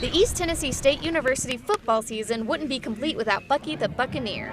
The East Tennessee State University football season wouldn't be complete without Bucky the Buccaneer.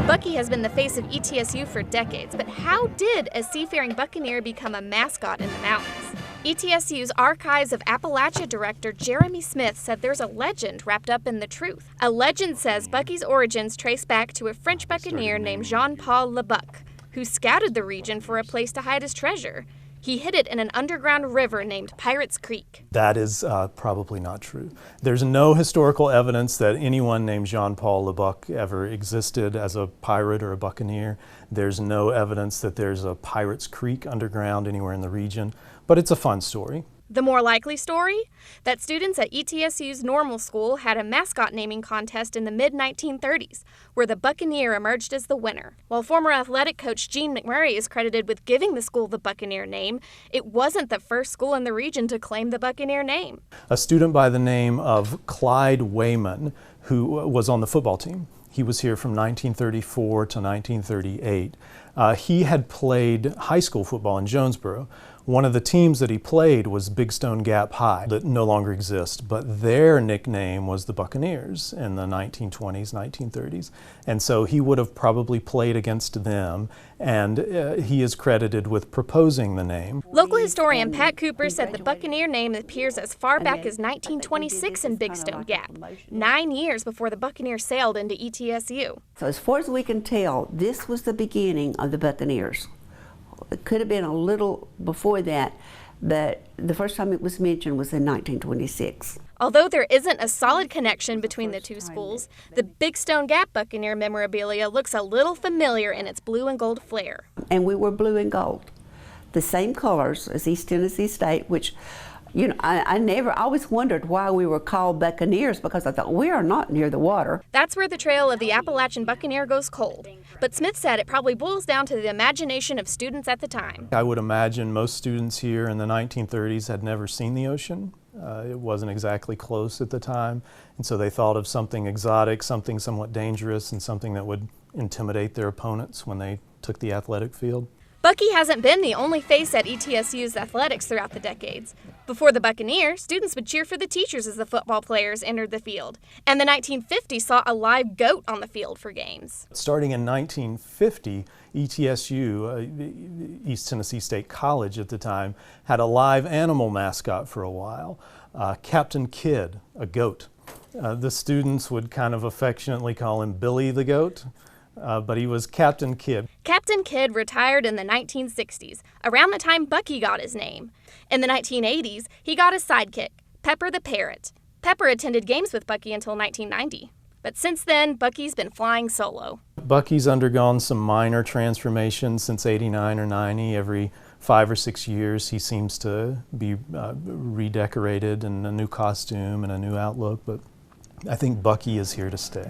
Bucky has been the face of ETSU for decades, but how did a seafaring buccaneer become a mascot in the mountains? ETSU's Archives of Appalachia director Jeremy Smith said there's a legend wrapped up in the truth. A legend says Bucky's origins trace back to a French buccaneer named Jean-Paul Le Buc, who scouted the region for a place to hide his treasure. He hid it in an underground river named Pirates Creek. That is probably not true. There's no historical evidence that anyone named Jean-Paul Le Buc ever existed as a pirate or a buccaneer. There's no evidence that there's a Pirates Creek underground anywhere in the region, but it's a fun story. The more likely story? That students at ETSU's normal school had a mascot naming contest in the mid-1930s, where the Buccaneer emerged as the winner. While former athletic coach Gene McMurray is credited with giving the school the Buccaneer name, it wasn't the first school in the region to claim the Buccaneer name. A student by the name of Clyde Wayman, who was on the football team, he was here from 1934 to 1938. He had played high school football in Jonesboro. One of the teams that he played was Big Stone Gap High, that no longer exists, but their nickname was the Buccaneers in the 1920s, 1930s. And so he would have probably played against them, and he is credited with proposing the name. Local historian Pat Cooper said the Buccaneer name appears as far back as 1926 in Big Stone Gap, 9 years before the Buccaneer sailed into ETSU. So as far as we can tell, this was the beginning of the Buccaneers. It could have been a little before that, but the first time it was mentioned was in 1926. Although there isn't a solid connection between the two schools, the Big Stone Gap Buccaneer memorabilia looks a little familiar in its blue and gold flair. And we were blue and gold, the same colors as East Tennessee State, which, you know, I always wondered why we were called Buccaneers, because I thought we are not near the water. That's where the trail of the Appalachian Buccaneer goes cold. But Smith said it probably boils down to the imagination of students at the time. I would imagine most students here in the 1930s had never seen the ocean. It wasn't exactly close at the time, and so they thought of something exotic, something somewhat dangerous, and something that would intimidate their opponents when they took the athletic field. Bucky hasn't been the only face at ETSU's athletics throughout the decades. Before the Buccaneer, students would cheer for the teachers as the football players entered the field. And the 1950s saw a live goat on the field for games. Starting in 1950, ETSU, East Tennessee State College at the time, had a live animal mascot for a while, Captain Kidd, a goat. The students would kind of affectionately call him Billy the Goat. But he was Captain Kidd. Captain Kidd retired in the 1960s, around the time Bucky got his name. In the 1980s, he got his sidekick, Pepper the Parrot. Pepper attended games with Bucky until 1990. But since then, Bucky's been flying solo. Bucky's undergone some minor transformations since '89 or '90. Every 5 or 6 years, he seems to be redecorated in a new costume and a new outlook. But I think Bucky is here to stay.